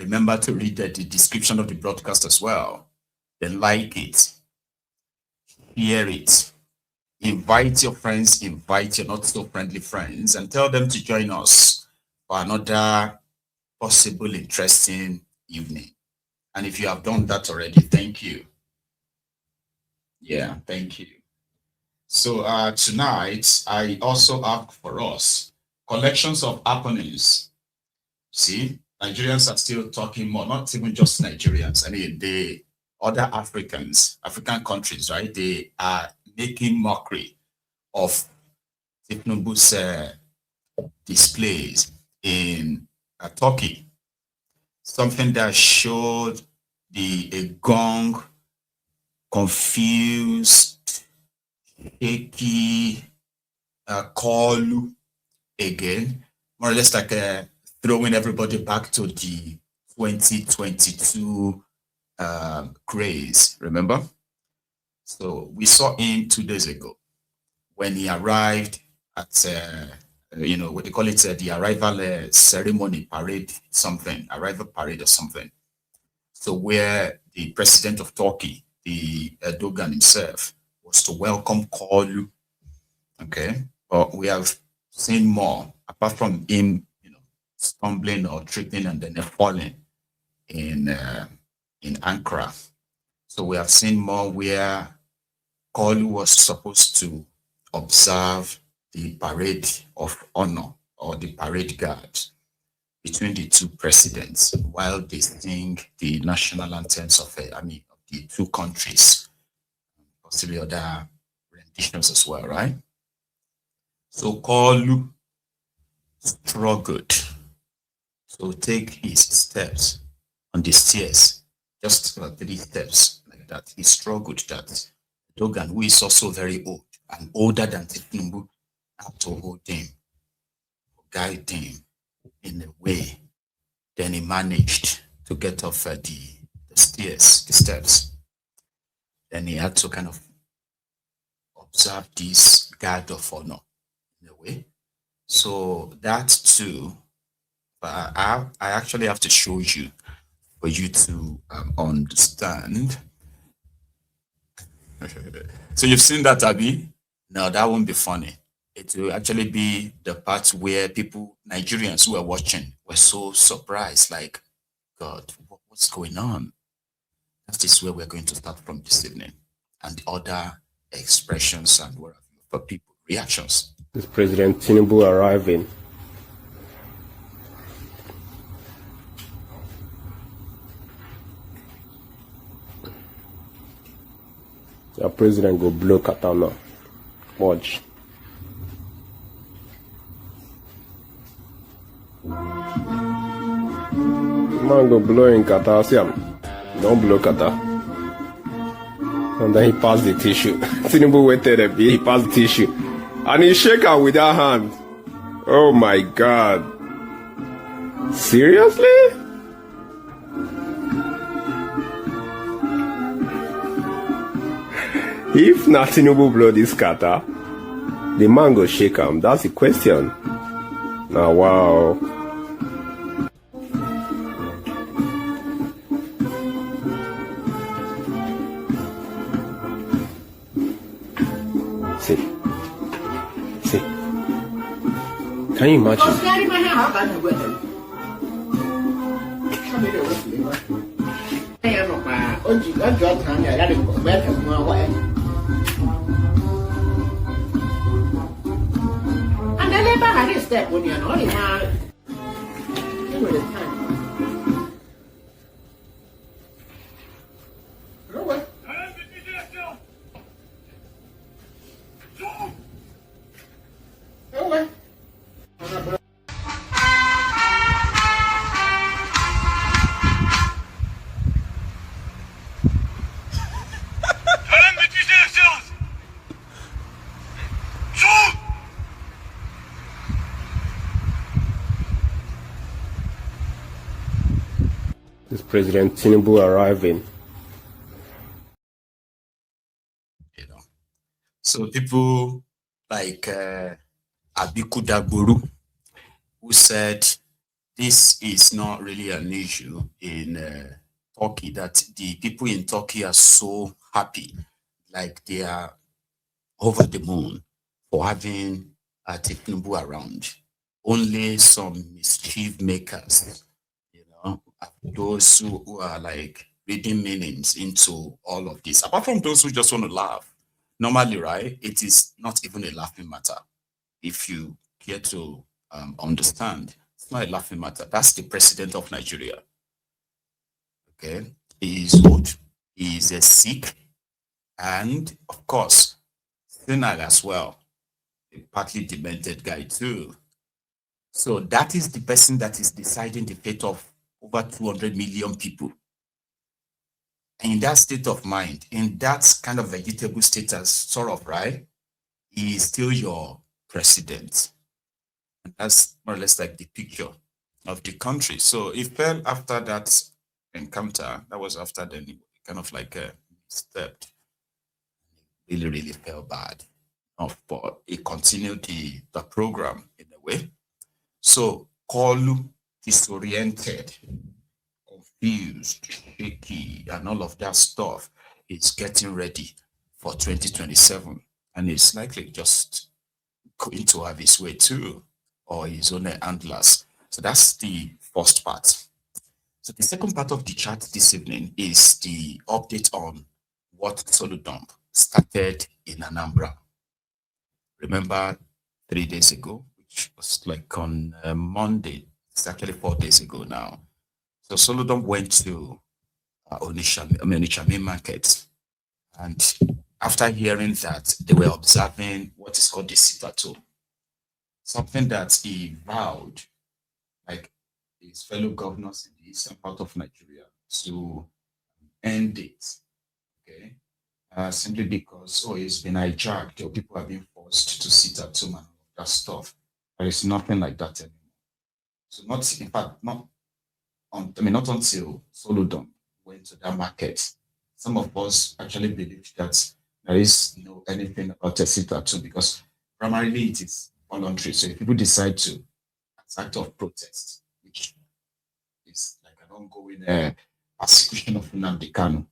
remember to read the description of the broadcast as well. Then like it, share it, invite your friends, invite your not so friendly friends, and tell them to join us for another possible interesting evening. And if you have done that already, thank you. Yeah, thank you. So tonight, I also have for us collections of happenings. See, Nigerians are still talking more, not even just Nigerians. I mean, the other African countries, right? They are making mockery of Tinubu's displays in Turkey. Something that showed a gong, confused, shaky, call again, more or less like throwing everybody back to the 2022 craze, remember? So we saw him 2 days ago when he arrived at, what they call it, the arrival ceremony parade, arrival parade or something. So where the president of Turkey, the Erdogan himself, was to welcome Kolu. Okay, but we have seen more apart from him, stumbling or tripping and then falling in Ankara. So we have seen more where Kolu was supposed to observe the parade of honor or the parade guard between the two presidents while they sing the national anthems of the two countries, possibly other renditions as well, right? So Kolu struggled to take his steps on the stairs, just 3 steps like that. He struggled that Dogan, who is also very old and older than Tinubu, had to hold him, guide him in a way. Then he managed to get off the stairs, the steps. Then he had to kind of observe this guard of honor in a way. So that too, I actually have to show you for you to understand. So you've seen that, Abby? No, that won't be funny. It will actually be the part where Nigerians who are watching, were so surprised, like, God, what's going on? That is where we're going to start from this evening, and the other expressions and what have you for people, reactions. This President Tinubu arriving. The president go blow Katana. Watch. Man go blow in Qatar. See him. Don't blow Qatar. And then he passed the tissue. Tinubu waited a bit. He passed the tissue. And he shake her with that hand. Oh my God. Seriously? If not Tinubu blow this Qatar, the man go shake him. That's the question. Now, wow. See. Can you imagine? Step when you're not in my This President Tinubu arriving. So people like Abiku Dagburu, who said this is not really an issue in Turkey, that the people in Turkey are so happy, like they are over the moon for having Tinubu around. Only some mischief makers, those who are like reading meanings into all of this. Apart from those who just want to laugh, normally, right, it is not even a laughing matter. If you care to understand, it's not a laughing matter. That's the president of Nigeria. Okay, he is old, he is a sick, and of course, senile as well, a partly demented guy too. So that is the person that is deciding the fate of over 200 million people. And in that state of mind, in that kind of vegetable status, sort of, right, he is still your president. And that's more or less like the picture of the country. So it fell after that encounter. That was after then kind of like stepped. Really, really felt bad. But it continued the program in a way. So Kolu, disoriented, confused, shaky, and all of that stuff is getting ready for 2027. And it's likely just going to have his way too, or his own handlers. So that's the first part. So the second part of the chat this evening is the update on what Soludo started in Anambra. Remember 3 days ago, which was like on Monday, it's actually 4 days ago now. So Soludo went to Onitsha main market, and after hearing that, they were observing what is called the sit-at-home, something that he vowed, like his fellow governors in the eastern part of Nigeria, to end it. Okay, simply because he's been hijacked, or people have been forced to sit at home and all of that stuff. There is nothing like that anymore. So not, in fact, not until Soludo went to that market, some of us actually believed that there is no anything about a sit at home, because primarily it is voluntary. So if people decide to, as act of protest, which is like an ongoing persecution of Nnamdi Kanu,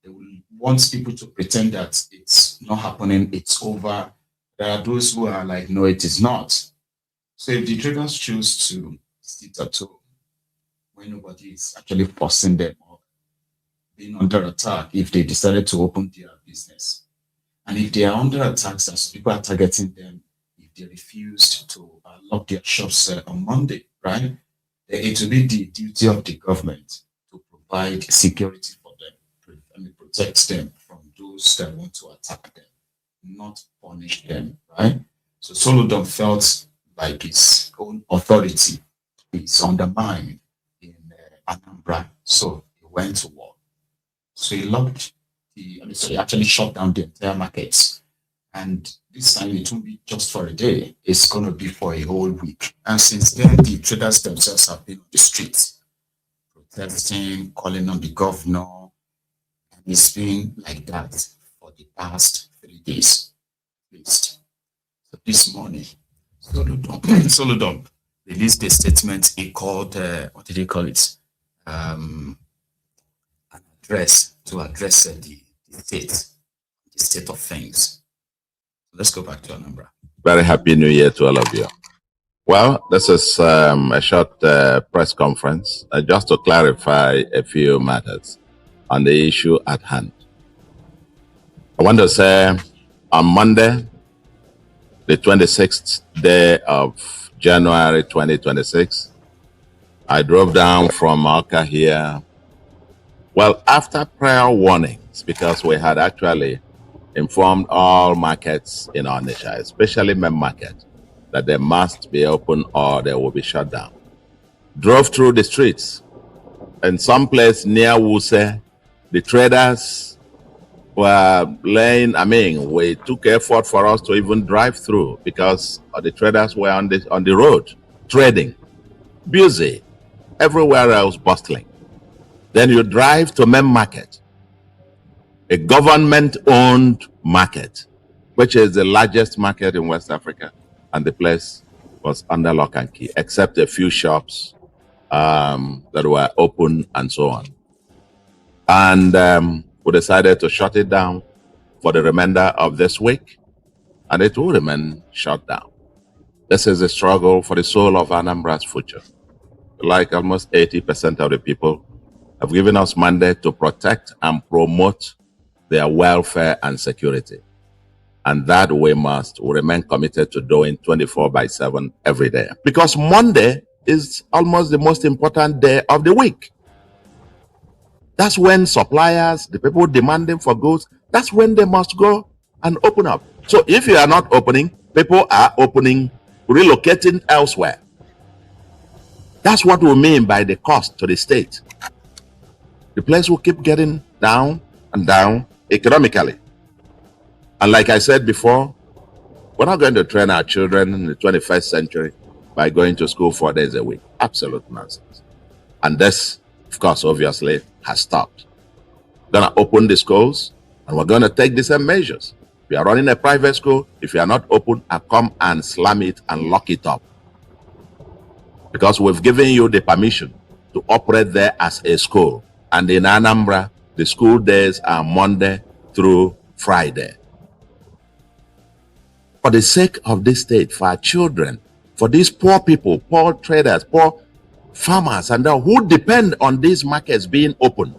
they will want people to pretend that it's not happening, it's over. There are those who are like, no, it is not. So if the traders choose to sit at home when nobody is actually forcing them or being under attack, if they decided to open their business, and if they are under attack, as people are targeting them, if they refused to lock their shops on Monday, right? It will be the duty of the government to provide security for them, protect them from those that want to attack them, not punish them, right? So Soludo felt like his own authority is undermined in Anambra, so he went to war. So he locked so he actually shut down the entire markets. And this time it won't be just for a day, it's going to be for a whole week. And since then, the traders themselves have been on the streets, protesting, calling on the governor. And it's been like that for the past 3 days, at least. So this morning, Soludo released a statement he called, what did he call it? An address to address the state of things. Let's go back to Anambra. Very happy New Year to all of you. Well, this is a short press conference just to clarify a few matters on the issue at hand. I want to say on Monday, the 26th day of January 2026, I drove down from Malka here. Well, after prior warnings, because we had actually informed all markets in Onitsha, especially main market, that they must be open or they will be shut down. Drove through the streets. In some place near Wuse, the traders were we took effort for us to even drive through because the traders were on the road, trading, busy, everywhere else bustling. Then you drive to main market, a government-owned market, which is the largest market in West Africa, and the place was under lock and key, except a few shops that were open and so on. And we decided to shut it down for the remainder of this week, and it will remain shut down. This is a struggle for the soul of Anambra's future. Like almost 80% of the people have given us mandate to protect and promote their welfare and security. And that we must remain committed to doing 24/7 every day. Because Monday is almost the most important day of the week. That's when suppliers, the people demanding for goods, that's when they must go and open up. So if you are not opening, people are opening, relocating elsewhere. That's what we mean by the cost to the state. The place will keep getting down and down economically. And like I said before, we're not going to train our children in the 21st century by going to school 4 days a week. Absolute nonsense. And this, of course, obviously has stopped. We're going to open the schools and we're going to take the same measures. If you are running a private school, if you are not open, I'll come and slam it and lock it up. Because we've given you the permission to operate there as a school. And in Anambra, the school days are Monday through Friday. For the sake of this state, for our children, for these poor people, poor traders, poor farmers, and who depend on these markets being open,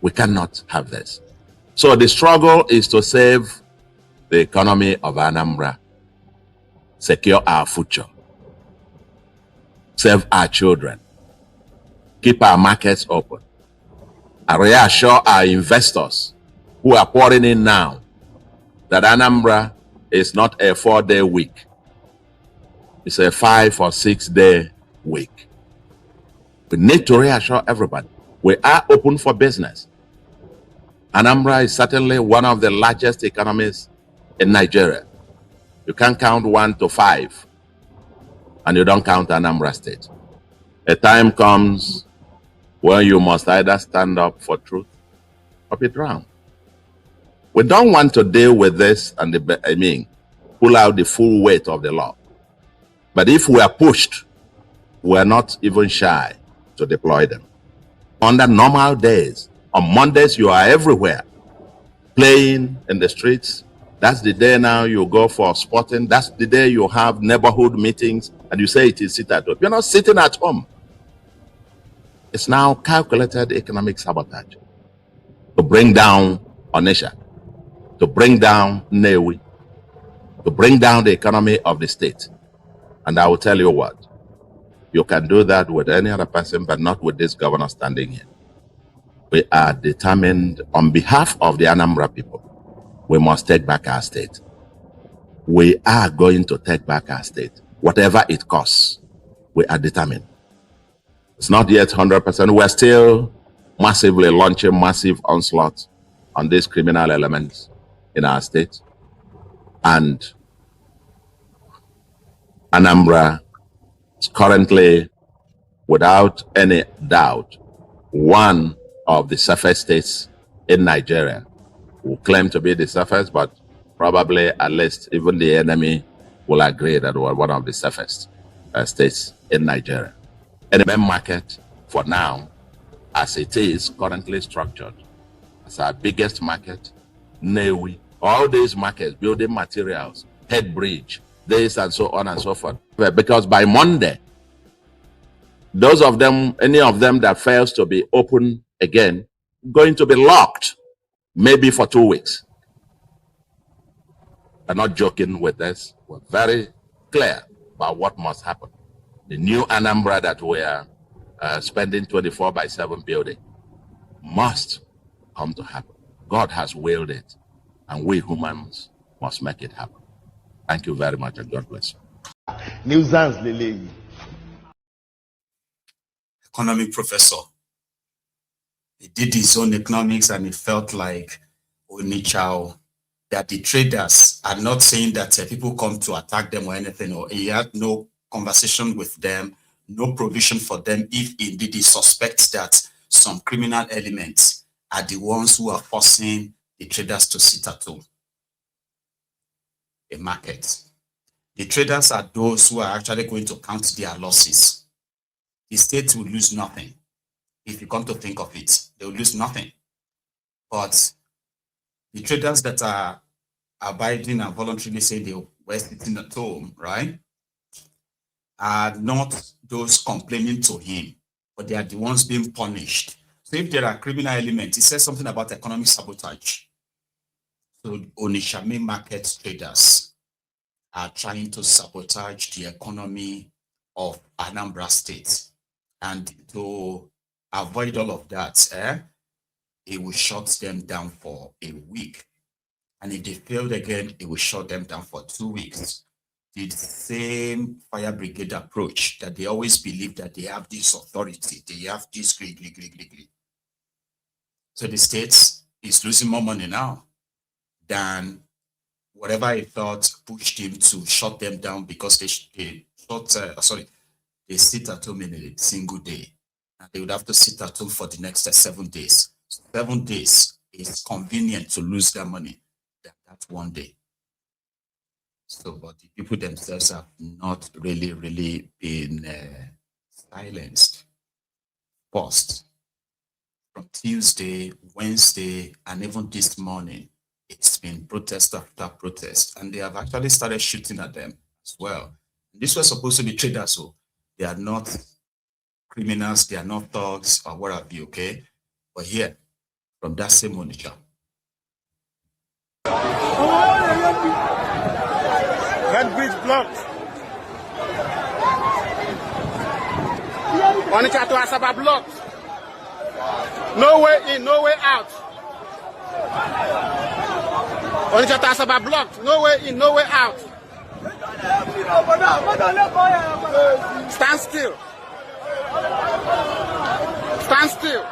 we cannot have this. So the struggle is to save the economy of Anambra, secure our future, save our children, keep our markets open, and reassure our investors who are pouring in now that Anambra is not a 4-day week. It's a 5 or 6 day week. We need to reassure everybody. We are open for business. Anambra is certainly one of the largest economies in Nigeria. You can't count 1 to 5 and you don't count Anambra State. A time comes when you must either stand up for truth or be drowned. We don't want to deal with this and pull out the full weight of the law. But if we are pushed, we are not even shy to deploy them. Under normal days, on Mondays, you are everywhere, playing in the streets. That's the day now you go for sporting. That's the day you have neighborhood meetings and you say it is sit at home. You're not sitting at home. It's now calculated economic sabotage to bring down Onitsha, to bring down Newi, to bring down the economy of the state. And I will tell you what, you can do that with any other person, but not with this governor standing here. We are determined on behalf of the Anambra people. We must take back our state. We are going to take back our state, whatever it costs. We are determined. It's not yet 100%. We're still massively launching massive onslaught on these criminal elements in our state. And Anambra is currently, without any doubt, one of the safest states in Nigeria. We claim to be the safest, but probably at least even the enemy will agree that we're one of the safest states in Nigeria. And the main market for now, as it is currently structured, as our biggest market, Newi, all these markets, building materials, head bridge, this and so on and so forth. Because by Monday, those of them, any of them that fails to be open again, going to be locked, maybe for 2 weeks. I'm not joking with this. We're very clear about what must happen. The new Anambra that we are spending 24/7 building must come to happen. God has willed it, and we humans must make it happen. Thank you very much, and God bless you. Economic professor. He did his own economics and it felt like Onitsha, that the traders are not saying that people come to attack them or anything, or he had no conversation with them, no provision for them if indeed he suspects that some criminal elements are the ones who are forcing the traders to sit at home. A market. The traders are those who are actually going to count their losses. the state will lose nothing. If you come to think of it, they will lose nothing. But the traders that are abiding and voluntarily say they were sitting at home, right, are not those complaining to him, but they are the ones being punished. So if there are criminal elements, it says something about economic sabotage. So Onitsha main market traders are trying to sabotage the economy of Anambra State. And to avoid all of that, it will shut them down for a week. And if they failed again, it will shut them down for 2 weeks. The same fire brigade approach that they always believe that they have this authority, they have this glee. So the state is losing more money now than whatever he thought pushed him to shut them down, because they sit at home in a single day. And they would have to sit at home for the next 7 days. 7 days is convenient to lose their money than that 1 day. So, but the people themselves have not really been silenced. First, from Tuesday, Wednesday, and even this morning, it's been protest after protest, and they have actually started shooting at them as well. These were supposed to be traders, so they are not criminals, they are not thugs or what have you, okay? But here, from that same Onitsha. Red bridge blocked. Onitsha to Asaba blocked. No way in, no way out. Onitsha to Asaba blocked. No way in, no way out. Stand still. Stand still.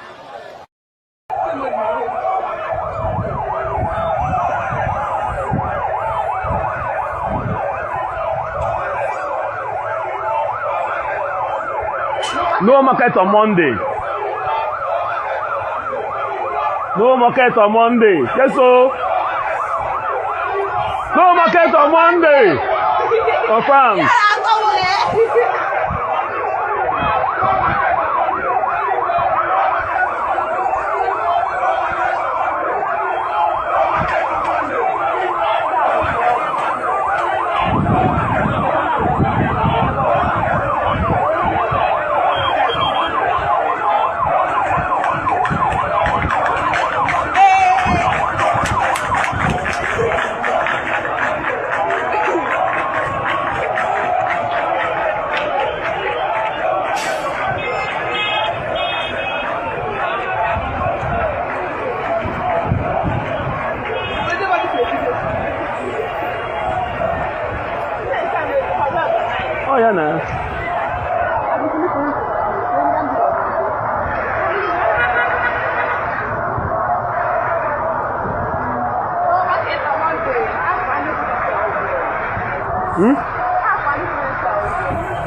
No market on Monday. No market on Monday. Yes, so. No market on Monday. Confirm. Oh, yeah, no.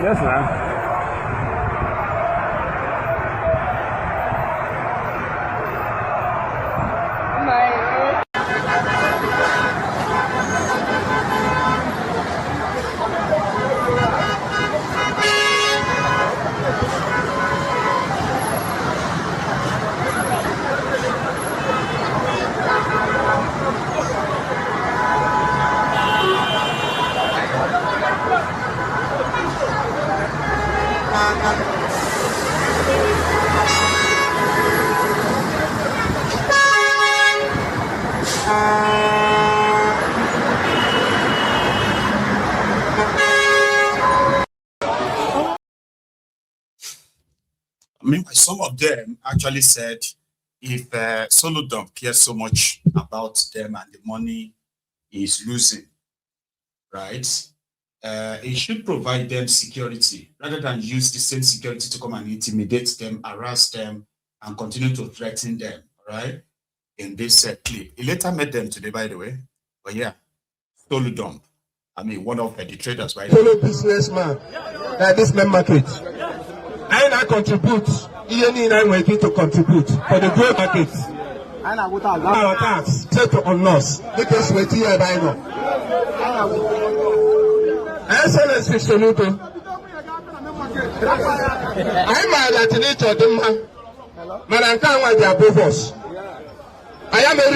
Yes, ma'am. I mean, some of them actually said if Soludo cares so much about them and the money he's losing, right, he should provide them security rather than use the same security to come and intimidate them, harass them, and continue to threaten them, right, in this clip. He later met them today, by the way. But yeah, Soludo, I mean, one of the traders, right? Fellow businessman, this main market. I now contribute. I will need to contribute for the growth market. Our tax set on us. Make us wait here by now. Excellency Soludo. anyị maara Tinich ọdịmma mana nke a nwa dị above us. I am a